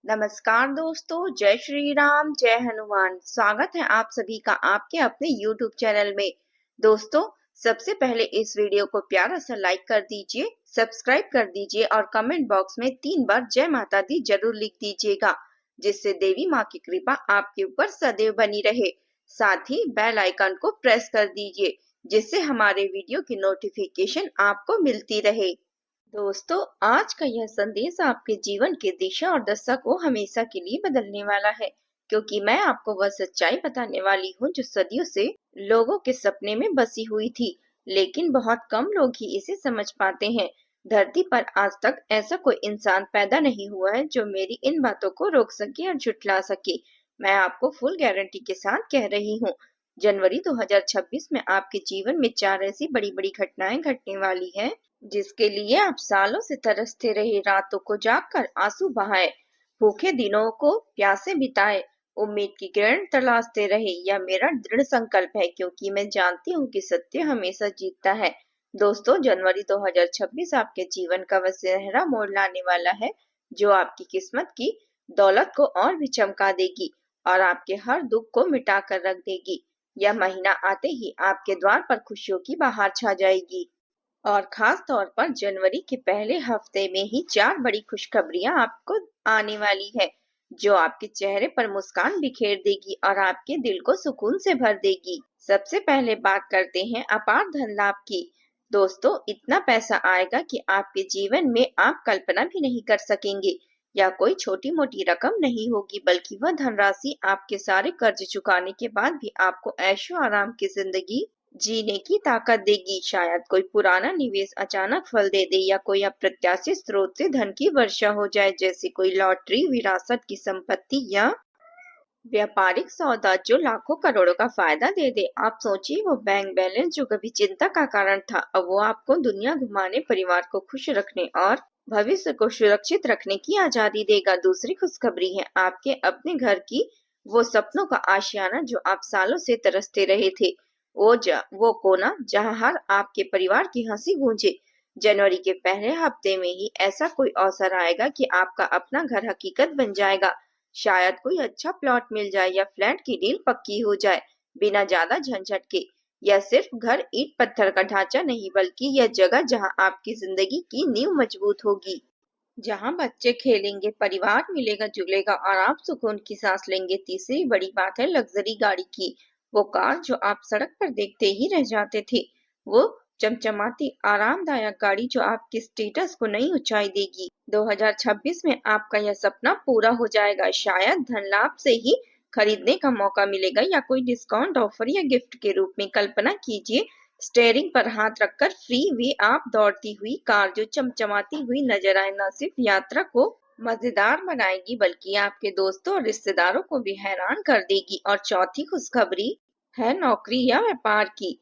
नमस्कार दोस्तों, जय श्री राम, जय हनुमान। स्वागत है आप सभी का आपके अपने YouTube चैनल में। दोस्तों, सबसे पहले इस वीडियो को प्यारा सा लाइक कर दीजिए, सब्सक्राइब कर दीजिए और कमेंट बॉक्स में 3 बार जय माता दी जरूर लिख दीजिएगा, जिससे देवी माँ की कृपा आपके ऊपर सदैव बनी रहे। साथ ही बेल आइकन को प्रेस कर दीजिए, जिससे हमारे वीडियो की नोटिफिकेशन आपको मिलती रहे। दोस्तों, आज का यह संदेश आपके जीवन की दिशा और दशा को हमेशा के लिए बदलने वाला है, क्योंकि मैं आपको वह सच्चाई बताने वाली हूँ जो सदियों से लोगों के सपने में बसी हुई थी, लेकिन बहुत कम लोग ही इसे समझ पाते हैं। धरती पर आज तक ऐसा कोई इंसान पैदा नहीं हुआ है जो मेरी इन बातों को रोक सके और झुठला सके। मैं आपको फुल गारंटी के साथ कह रही हूँ, जनवरी 2026 में आपके जीवन में 4 ऐसी बड़ी बड़ी घटनाएं घटने वाली है, जिसके लिए आप सालों से तरसते रहे, रातों को जागकर आंसू बहाए, भूखे दिनों को प्यासे बिताए, उम्मीद की किरण तलाशते रहे। यह मेरा दृढ़ संकल्प है, क्योंकि मैं जानती हूँ कि सत्य हमेशा जीतता है। दोस्तों, जनवरी 2026 आपके जीवन का वह सुनहरा मोड़ लाने वाला है, जो आपकी किस्मत की दौलत को और भी चमका देगी और आपके हर दुख को मिटा कर रख देगी। यह महीना आते ही आपके द्वार पर खुशियों की बहार छा जाएगी, और खास तौर पर जनवरी के पहले हफ्ते में ही 4 बड़ी खुशखबरियां आपको आने वाली है, जो आपके चेहरे पर मुस्कान बिखेर देगी और आपके दिल को सुकून से भर देगी। सबसे पहले बात करते हैं अपार धन लाभ की। दोस्तों, इतना पैसा आएगा कि आपके जीवन में आप कल्पना भी नहीं कर सकेंगे। या कोई छोटी मोटी रकम नहीं होगी, बल्कि वह धनराशि आपके सारे कर्ज चुकाने के बाद भी आपको ऐशो आराम की जिंदगी जीने की ताकत देगी। शायद कोई पुराना निवेश अचानक फल दे दे, या कोई अप्रत्याशित स्रोत से धन की वर्षा हो जाए, जैसे कोई लॉटरी, विरासत की संपत्ति या व्यापारिक सौदा जो लाखों करोड़ों का फायदा दे दे। आप सोचिए, वो बैंक बैलेंस जो कभी चिंता का कारण था, अब वो आपको दुनिया घुमाने, परिवार को खुश रखने और भविष्य को सुरक्षित रखने की आजादी देगा। दूसरी खुशखबरी है आपके अपने घर की वो सपनों का आशियाना, जो आप सालों से तरसते रहे थे। वो कोना जहाँ हर आपके परिवार की हंसी गूंजे। जनवरी के पहले हफ्ते में ही ऐसा कोई अवसर आएगा कि आपका अपना घर हकीकत बन जाएगा। शायद कोई अच्छा प्लॉट मिल जाए या फ्लैट की डील पक्की हो जाए, बिना ज्यादा झंझट के। यह सिर्फ घर ईंट पत्थर का ढांचा नहीं, बल्कि यह जगह जहां आपकी जिंदगी की नींव मजबूत होगी, जहां बच्चे खेलेंगे, परिवार मिलेगा जुलेगा और आप सुकून की सांस लेंगे। तीसरी बड़ी बात है लग्जरी गाड़ी की। वो कार जो आप सड़क पर देखते ही रह जाते थे, वो चमचमाती आरामदायक गाड़ी जो आपके स्टेटस को नई ऊंचाई देगी। 2026 में आपका यह सपना पूरा हो जाएगा। शायद धन लाभ से ही खरीदने का मौका मिलेगा, या कोई डिस्काउंट ऑफर या गिफ्ट के रूप में। कल्पना कीजिए, स्टेयरिंग पर हाथ रखकर फ्री वे आप दौड़ती हुई कार जो चमचमाती हुई नजर आए, न सिर्फ यात्रा को मजेदार बनाएगी, बल्कि आपके दोस्तों और रिश्तेदारों को भी हैरान कर देगी। और चौथी खुशखबरी है नौकरी या व्यापार की।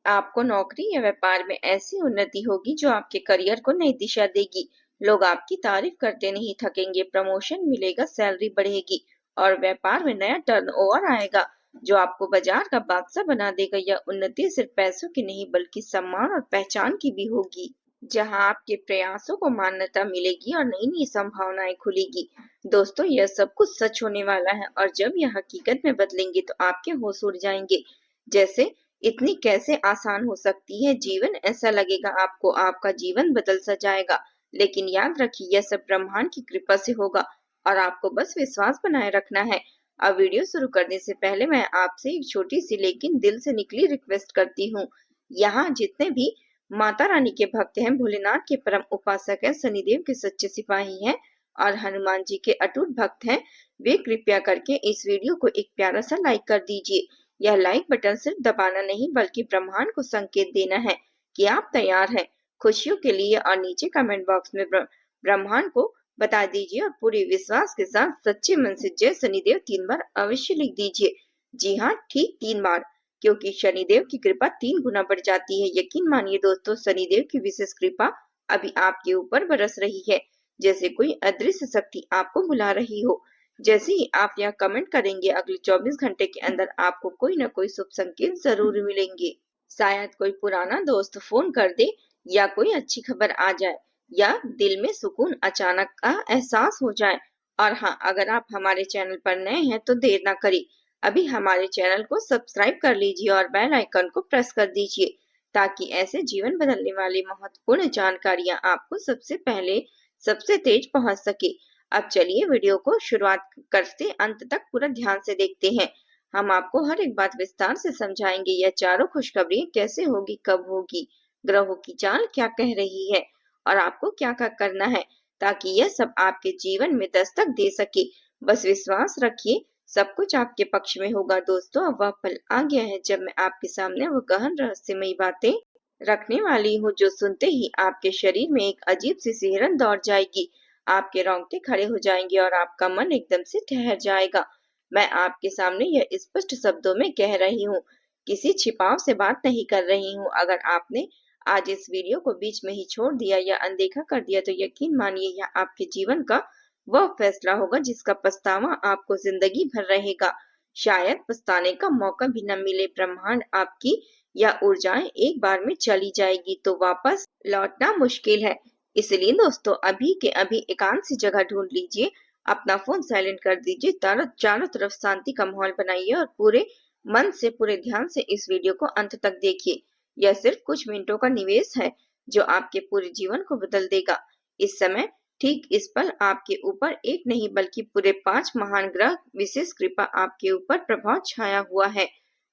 आपको नौकरी या व्यापार में ऐसी उन्नति होगी जो आपके करियर को नई दिशा देगी। लोग आपकी तारीफ करते नहीं थकेंगे, प्रमोशन मिलेगा, सैलरी बढ़ेगी और व्यापार में नया टर्नओवर आएगा, जो आपको बाजार का बादशाह बना देगा। यह उन्नति सिर्फ पैसों की नहीं, बल्कि सम्मान और पहचान की भी होगी, जहां आपके प्रयासों को मान्यता मिलेगी और नई नई संभावनाएं खुलेगी। दोस्तों, यह सब कुछ सच होने वाला है, और जब यह हकीकत में बदलेंगे तो आपके होश उड़ जाएंगे। जैसे इतनी कैसे आसान हो सकती है जीवन, ऐसा लगेगा आपको आपका जीवन बदल सा जाएगा। लेकिन याद रखिए, यह सब ब्रह्मांड की कृपा से होगा और आपको बस विश्वास बनाए रखना है। अब वीडियो शुरू करने से पहले मैं आपसे एक छोटी सी लेकिन दिल से निकली रिक्वेस्ट करती हूँ। यहाँ जितने भी माता रानी के भक्त हैं, भोलेनाथ के परम उपासक हैं, शनिदेव के सच्चे सिपाही हैं और हनुमान जी के अटूट भक्त हैं, वे कृपया करके इस वीडियो को एक प्यारा सा लाइक कर दीजिए। यह लाइक बटन सिर्फ दबाना नहीं, बल्कि ब्रह्मांड को संकेत देना है कि आप तैयार हैं खुशियों के लिए। और नीचे कमेंट बॉक्स में ब्रह्मांड को बता दीजिए, और पूरे विश्वास के साथ सच्चे मन से जय शनिदेव 3 बार अवश्य लिख दीजिए। जी हाँ, ठीक 3 बार, क्योंकि शनिदेव की कृपा 3 गुना बढ़ जाती है। यकीन मानिए दोस्तों, शनिदेव की विशेष कृपा अभी आपके ऊपर बरस रही है, जैसे कोई अदृश्य शक्ति आपको बुला रही हो। जैसे ही आप यह कमेंट करेंगे, अगले 24 घंटे के अंदर आपको कोई न कोई शुभ संकेत जरूर मिलेंगे। शायद कोई पुराना दोस्त फोन कर दे, या कोई अच्छी खबर आ जाए, या दिल में सुकून अचानक का एहसास हो जाए, और हाँ, अगर आप हमारे चैनल पर नए हैं तो देर ना करें, अभी हमारे चैनल को सब्सक्राइब कर लीजिए और बेल आइकन को प्रेस कर दीजिए ताकि ऐसे जीवन बदलने वाली महत्वपूर्ण जानकारियां आपको सबसे पहले सबसे तेज पहुंच सके। अब चलिए वीडियो को शुरुआत करते अंत तक पूरा ध्यान से देखते हैं। हम आपको हर एक बात विस्तार से समझाएंगे। यह चारों खुशखबरी कैसे होगी, कब होगी, ग्रहों की चाल क्या कह रही है और आपको क्या क्या करना है ताकि यह सब आपके जीवन में दस्तक दे सके। बस विश्वास रखिए, सब कुछ आपके पक्ष में होगा। दोस्तों, अब वह पल आ गया है जब मैं आपके सामने वो गहन रहस्यमयी बातें रखने वाली हूँ जो सुनते ही आपके शरीर में एक अजीब सी सिहरन दौड़ जाएगी, आपके रोंगटे खड़े हो जाएंगे और आपका मन एकदम से ठहर जाएगा। मैं आपके सामने यह स्पष्ट शब्दों में कह रही हूँ, किसी छिपाव से बात नहीं कर रही हूँ। अगर आपने आज इस वीडियो को बीच में ही छोड़ दिया या अनदेखा कर दिया तो यकीन मानिए यह आपके जीवन का वह फैसला होगा जिसका पछतावा आपको जिंदगी भर रहेगा। शायद पछताने का मौका भी न मिले। ब्रह्मांड आपकी या ऊर्जाएं एक बार में चली जाएगी तो वापस लौटना मुश्किल है। इसलिए दोस्तों, अभी के अभी एकांत सी जगह ढूंढ लीजिए, अपना फोन साइलेंट कर दीजिए, चारों तरफ शांति का माहौल बनाइए और पूरे मन से पूरे ध्यान से इस वीडियो को अंत तक देखिए। यह सिर्फ कुछ मिनटों का निवेश है जो आपके पूरे जीवन को बदल देगा। इस समय ठीक इस पल आपके ऊपर एक नहीं बल्कि पूरे 5 महान ग्रह विशेष कृपा आपके ऊपर प्रभाव छाया हुआ है।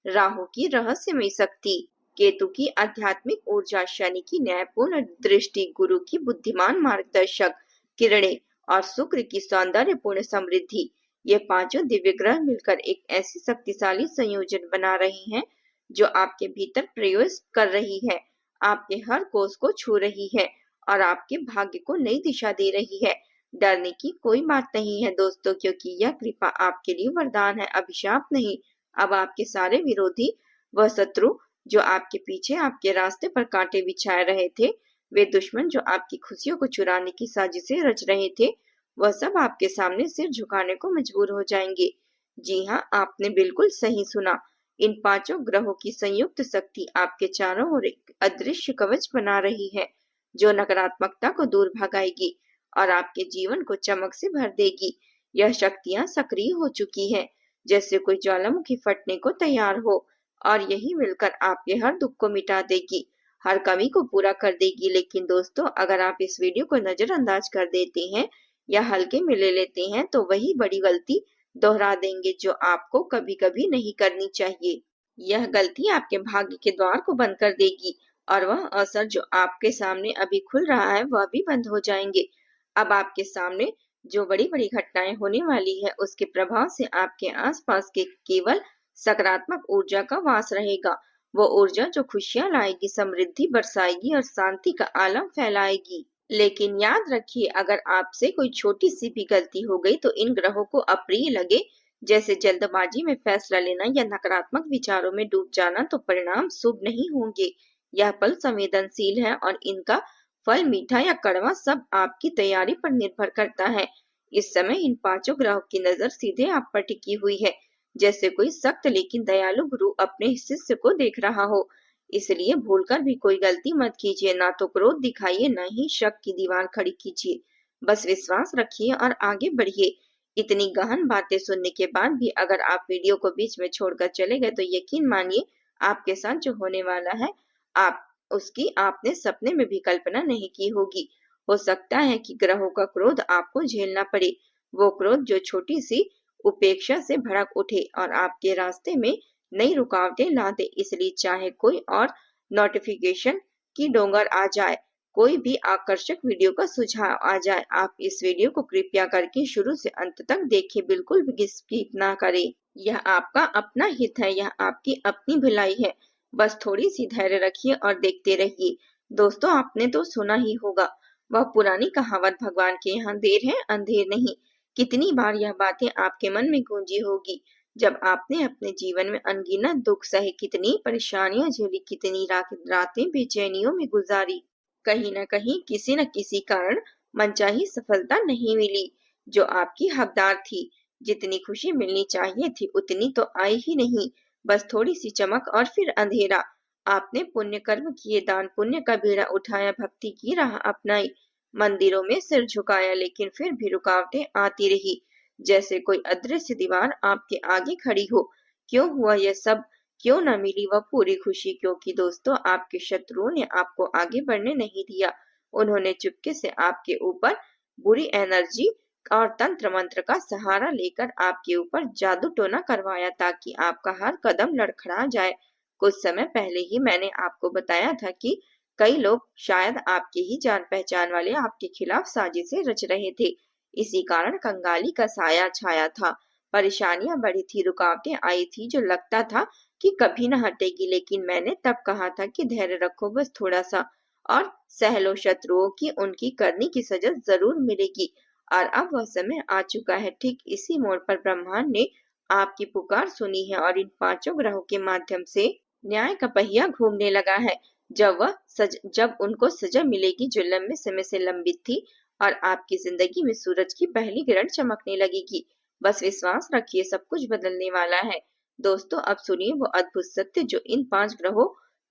राहु की रहस्यमयी शक्ति, केतु की आध्यात्मिक ऊर्जा, शनि की न्यायपूर्ण दृष्टि, गुरु की बुद्धिमान मार्गदर्शक किरणें और शुक्र की सौंदर्यपूर्ण समृद्धि। ये पांचों दिव्य ग्रह मिलकर एक ऐसी शक्तिशाली संयोजन बना रहे हैं जो आपके भीतर प्रवेश कर रही है, आपके हर कोष को छू रही है और आपके भाग्य को नई दिशा दे रही है। डरने की कोई बात नहीं है दोस्तों, क्योंकि यह कृपा आपके लिए वरदान है, अभिशाप नहीं। अब आपके सारे विरोधी व शत्रु जो आपके पीछे आपके रास्ते पर कांटे बिछाए रहे थे, वे दुश्मन जो आपकी खुशियों को चुराने की साजिशें रच रहे थे, वह सब आपके सामने सिर झुकाने को मजबूर हो जाएंगे। जी हाँ, आपने बिल्कुल सही सुना। इन पांचों ग्रहों की संयुक्त शक्ति आपके चारों ओर एक अदृश्य कवच बना रही है जो नकारात्मकता को दूर भगाएगी और आपके जीवन को चमक से भर देगी। यह शक्तियां सक्रिय हो चुकी है जैसे कोई ज्वालामुखी फटने को तैयार हो और यही मिलकर आपके हर दुख को मिटा देगी, हर कमी को पूरा कर देगी। लेकिन दोस्तों, अगर आप इस वीडियो को नजरअंदाज कर देते हैं या हल्के में ले लेते हैं तो वही बड़ी गलती दोहरा देंगे जो आपको कभी कभी नहीं करनी चाहिए। यह गलती आपके भाग्य के द्वार को बंद कर देगी और वह अवसर जो आपके सामने अभी खुल रहा है वह भी बंद हो जाएंगे। अब आपके सामने जो बड़ी बड़ी घटनाएं होने वाली है उसके प्रभाव से आपके आसपास के केवल सकारात्मक ऊर्जा का वास रहेगा। वो ऊर्जा जो खुशियां लाएगी, समृद्धि बरसाएगी और शांति का आलम फैलाएगी। लेकिन याद रखिए, अगर आपसे कोई छोटी सी भी गलती हो गई तो इन ग्रहों को अप्रिय लगे, जैसे जल्दबाजी में फैसला लेना या नकारात्मक विचारों में डूब जाना, तो परिणाम शुभ नहीं होंगे। यह पल संवेदनशील है और इनका फल मीठा या कड़वा सब आपकी तैयारी पर निर्भर करता है। इस समय इन पांचों ग्रहों की नजर सीधे आप पर टिकी हुई है, जैसे कोई सख्त लेकिन दयालु गुरु अपने शिष्य को देख रहा हो। इसलिए भूलकर भी कोई गलती मत कीजिए, ना तो क्रोध दिखाइए, ना ही शक की दीवार खड़ी कीजिए। बस विश्वास रखिए और आगे बढ़िए। इतनी गहन बातें सुनने के बाद भी अगर आप वीडियो को बीच में छोड़कर चले गए तो यकीन मानिए आपके साथ जो होने वाला है आप उसकी आपने सपने में भी कल्पना नहीं की होगी। हो सकता है कि ग्रहों का क्रोध आपको झेलना पड़े, वो क्रोध जो छोटी सी उपेक्षा से भड़क उठे और आपके रास्ते में नई रुकावटें ला दे। इसलिए चाहे कोई और नोटिफिकेशन की डोंगर आ जाए, कोई भी आकर्षक वीडियो का सुझाव आ जाए, आप इस वीडियो को कृपया करके शुरू से अंत तक देखें, बिल्कुल भी स्किप ना करें। यह आपका अपना हित है, यह आपकी अपनी भलाई है। बस थोड़ी सी धैर्य रखिए और देखते रहिए। दोस्तों, आपने तो सुना ही होगा वह पुरानी कहावत, भगवान के यहाँ देर है अंधेर नहीं। कितनी बार यह बातें आपके मन में गूंजी होगी जब आपने अपने जीवन में अनगिनत दुख सहे, कितनी परेशानियां झेली, कितनी रातें बेचैनियों में गुजारी। कहीं न कहीं किसी न किसी कारण मनचाही सफलता नहीं मिली जो आपकी हकदार थी। जितनी खुशी मिलनी चाहिए थी उतनी तो आई ही नहीं, बस थोड़ी सी चमक और फिर अंधेरा। आपने पुण्य कर्म किए, दान पुण्य का बीड़ा उठाया, भक्ति की राह अपनाई, मंदिरों में सिर झुकाया, लेकिन फिर भी रुकावटें आती रही, जैसे कोई अदृश्य दीवार आपके आगे खड़ी हो। क्यों हुआ यह सब? क्यों न मिली वह पूरी खुशी? क्योंकि दोस्तों, आपके शत्रुओं ने आपको आगे बढ़ने नहीं दिया। उन्होंने चुपके से आपके ऊपर बुरी एनर्जी और तंत्र मंत्र का सहारा लेकर आपके ऊपर जादू टोना करवाया, ताकि आपका हर कदम लड़खड़ा जाए। कुछ समय पहले ही मैंने आपको बताया था कि कई लोग, शायद आपके ही जान पहचान वाले, आपके खिलाफ साजिशें रच रहे थे। इसी कारण कंगाली का साया छाया था। परेशानियां बढ़ी थी, रुकावटें आई थी जो लगता था कि कभी न हटेगी, लेकिन मैंने तब कहा था कि धैर्य रखो, बस थोड़ा सा, और सह लो शत्रुओं की, उनकी करनी की सजा जरूर मिलेगी। और अब वह समय आ चुका है। ठीक इसी मोड़ पर ब्रह्मांड ने आपकी पुकार सुनी है और इन पांचों ग्रहों के माध्यम से न्याय का पहिया घूमने लगा है। जब उनको सजा मिलेगी जो लंबे समय से लंबित थी, और आपकी जिंदगी में सूरज की पहली किरण चमकने लगेगी। बस विश्वास रखिए, सब कुछ बदलने वाला है। दोस्तों, अब सुनिए वो अद्भुत सत्य जो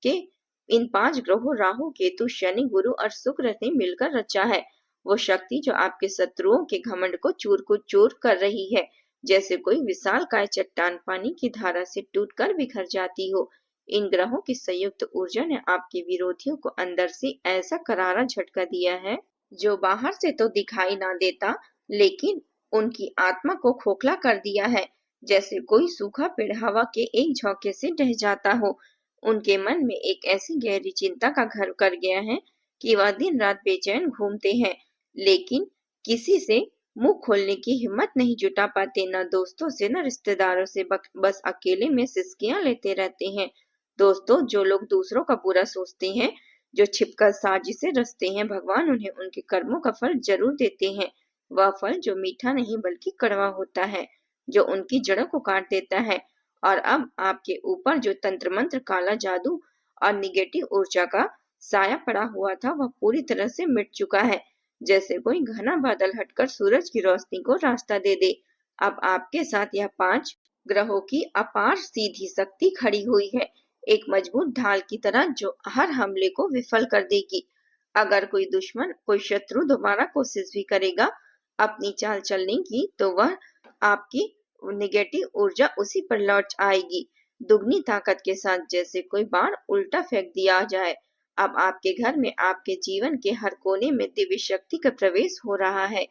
के इन पांच ग्रहों राहु, केतु, शनि, गुरु और शुक्र ने मिलकर रचा है। वो शक्ति जो आपके शत्रुओं के घमंड को चूर को चूर कर रही है, जैसे कोई विशालकाय चट्टान पानी की धारा से टूटकर बिखर जाती हो। इन ग्रहों की संयुक्त ऊर्जा ने आपके विरोधियों को अंदर से ऐसा करारा झटका दिया है जो बाहर से तो दिखाई ना देता, लेकिन उनकी आत्मा को खोखला कर दिया है। जैसे कोई सूखा पेड़ हवा के एक झोंके से ढह जाता हो। उनके मन में एक ऐसी गहरी चिंता का घर कर गया है कि वह दिन रात बेचैन घूमते हैं, लेकिन किसी से मुंह खोलने की हिम्मत नहीं जुटा पाते, न दोस्तों से न रिश्तेदारों से, बस अकेले में सिसकियां लेते रहते हैं। दोस्तों, जो लोग दूसरों का बुरा सोचते हैं, जो छिपकर साजिशें रचते हैं, भगवान उन्हें उनके कर्मों का फल जरूर देते हैं। वह फल जो मीठा नहीं बल्कि कड़वा होता है, जो उनकी जड़ों को काट देता है। और अब आपके ऊपर जो तंत्र मंत्र, काला जादू और निगेटिव ऊर्जा का साया पड़ा हुआ था, वह पूरी तरह से मिट चुका है। जैसे कोई घना बादल हटकर सूरज की रोशनी को रास्ता दे दे। अब आपके साथ यह पांच ग्रहों की अपार सीधी शक्ति खड़ी हुई है, एक मजबूत ढाल की तरह जो हर हमले को विफल कर देगी। अगर कोई दुश्मन, कोई शत्रु दोबारा कोशिश भी करेगा अपनी चाल चलने की, तो वह आपकी नेगेटिव ऊर्जा उसी पर लौट आएगी, दुगनी ताकत के साथ, जैसे कोई बाण उल्टा फेंक दिया जाए। अब आपके घर में, आपके जीवन के हर कोने में दिव्य शक्ति का प्रवेश हो रहा है।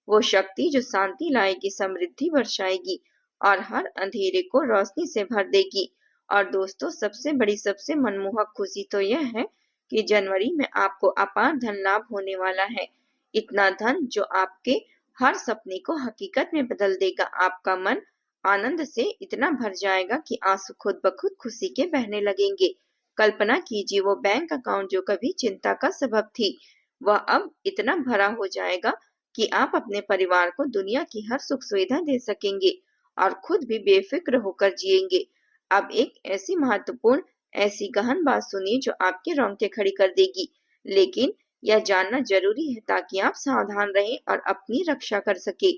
वो शक्ति जो शांति लाएगी, समृद्धि बरसाएगी और हर अंधेरे को रोशनी से भर देगी। और दोस्तों, सबसे बड़ी, सबसे मनमोहक खुशी तो यह है कि जनवरी में आपको अपार धन लाभ होने वाला है। इतना धन जो आपके हर सपने को हकीकत में बदल देगा। आपका मन आनंद से इतना भर जाएगा कि आंसू खुद ब खुद खुशी के बहने लगेंगे। कल्पना कीजिए, वो बैंक अकाउंट जो कभी चिंता का सबब थी, वह अब इतना भरा हो जाएगा कि आप अपने परिवार को दुनिया की हर सुख सुविधा दे सकेंगे और खुद भी बेफिक्र होकर जिएंगे। अब एक ऐसी महत्वपूर्ण, ऐसी गहन बात सुनिए जो आपके रोंगटे खड़ी कर देगी, लेकिन यह जानना जरूरी है ताकि आप सावधान रहें और अपनी रक्षा कर सके।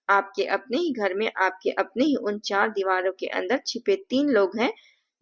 आपके अपने ही घर में, आपके अपने ही उन चार दीवारों के अंदर छिपे तीन लोग हैं,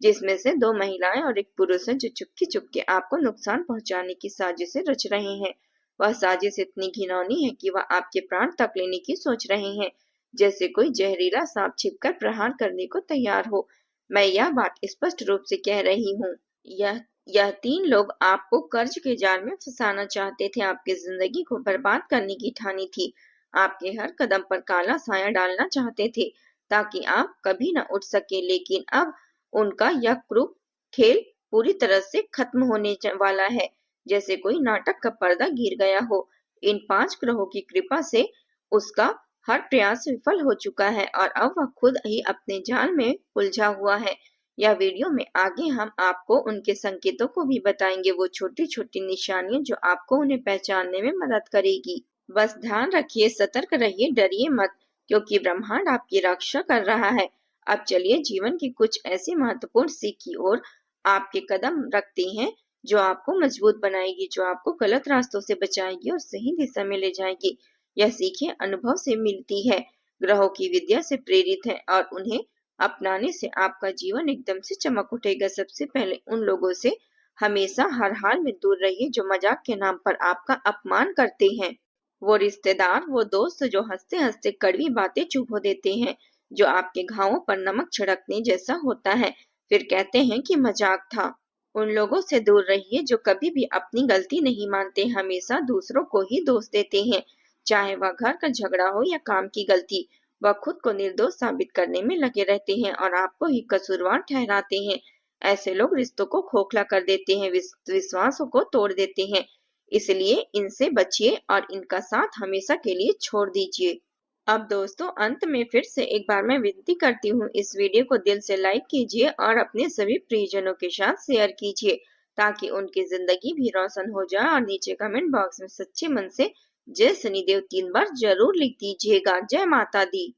जिसमें से दो महिलाएं और एक पुरुष है, जो चुपके चुपके आपको नुकसान पहुंचाने की साजिशें रच रहे हैं। वह साजिश इतनी घिनौनी है कि वह आपके प्राण तक लेने की सोच रहे हैं, जैसे कोई जहरीला सांप छिपकर प्रहार करने को तैयार हो। मैं यह बात स्पष्ट रूप से कह रही हूँ, यह तीन लोग आपको कर्ज के जाल में फंसाना चाहते थे, आपकी जिंदगी को बर्बाद करने की ठानी थी, आपके हर कदम पर काला साया डालना चाहते थे ताकि आप कभी न उठ सके। लेकिन अब उनका यह क्रूर खेल पूरी तरह से खत्म होने वाला है, जैसे कोई नाटक का पर्दा गिर गया हो। इन पांच ग्रहों की कृपा से उसका हर प्रयास विफल हो चुका है और अब वह खुद ही अपने जाल में उलझा हुआ है। यह वीडियो में आगे हम आपको उनके संकेतों को भी बताएंगे, वो छोटी छोटी निशानियां जो आपको उन्हें पहचानने में मदद करेगी। बस ध्यान रखिए, सतर्क रहिए, डरिए मत, क्योंकि ब्रह्मांड आपकी रक्षा कर रहा है। अब चलिए जीवन की कुछ ऐसी महत्वपूर्ण सीख की ओर आपके कदम रखते हैं जो आपको मजबूत बनाएगी, जो आपको गलत रास्तों से बचाएगी और सही दिशा में ले जाएगी। यह सीखें अनुभव से मिलती है, ग्रहों की विद्या से प्रेरित है और उन्हें अपनाने से आपका जीवन एकदम से चमक उठेगा। सबसे पहले उन लोगों से हमेशा हर हाल में दूर रहिए जो मजाक के नाम पर आपका अपमान करते हैं। वो रिश्तेदार, वो दोस्त जो हंसते हंसते कड़वी बातें चुभो देते हैं, जो आपके घावों पर नमक छिड़कने जैसा होता है, फिर कहते हैं कि मजाक था। उन लोगों से दूर रहिए जो कभी भी अपनी गलती नहीं मानते, हमेशा दूसरों को ही दोष देते हैं। चाहे वह घर का झगड़ा हो या काम की गलती, वह खुद को निर्दोष साबित करने में लगे रहते हैं और आपको ही कसूरवार ठहराते हैं। ऐसे लोग रिश्तों को खोखला कर देते हैं, विश्वासों को तोड़ देते हैं। इसलिए इनसे बचिए और इनका साथ हमेशा के लिए छोड़ दीजिए। अब दोस्तों, अंत में फिर से एक बार मैं विनती करती हूँ, इस वीडियो को दिल से लाइक कीजिए और अपने सभी प्रियजनों के साथ शेयर कीजिए, ताकि उनकी जिंदगी भी रोशन हो जाए। और नीचे कमेंट बॉक्स में सच्चे मन से जय शनिदेव 3 बार जरूर लिख दीजिएगा। जय माता दी।